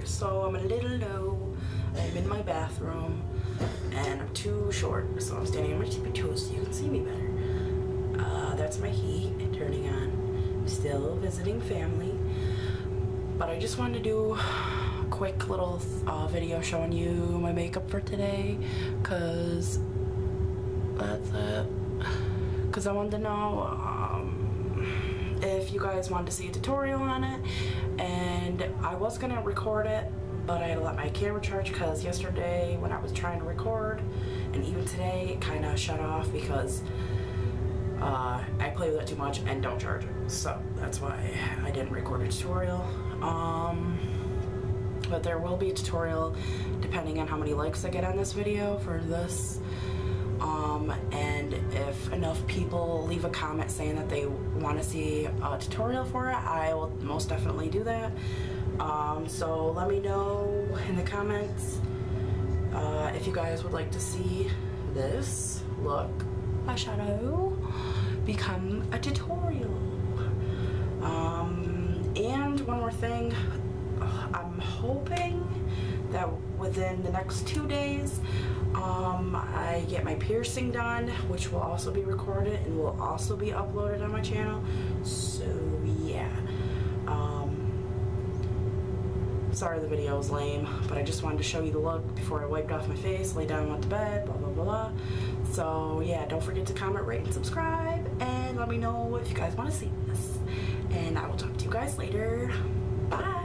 So I'm a little low. I'm in my bathroom and I'm too short, so I'm standing on my tippy toes so you can see me better. That's my heat turning on. I'm still visiting family, but I just wanted to do a quick little video showing you my makeup for today, cause that's it. Cause I wanted to know if you guys wanted to see a tutorial on it, and I was gonna record it, but I had to let my camera charge because yesterday when I was trying to record, and even today, it kind of shut off because I play with it too much and don't charge it. So that's why I didn't record a tutorial. But there will be a tutorial depending on how many likes I get on this video for this. And if enough people leave a comment saying that they want to see a tutorial for it, I will most definitely do that. So let me know in the comments if you guys would like to see this look eyeshadow become a tutorial. And one more thing, I'm hoping that within the next 2 days I get my piercing done, which will also be recorded and will also be uploaded on my channel. So yeah, sorry the video was lame, but I just wanted to show you the look before I wiped off my face, lay down, went to bed, blah blah blah. So yeah, don't forget to comment, rate, and subscribe, and let me know if you guys want to see this. And I will talk to you guys later. Bye.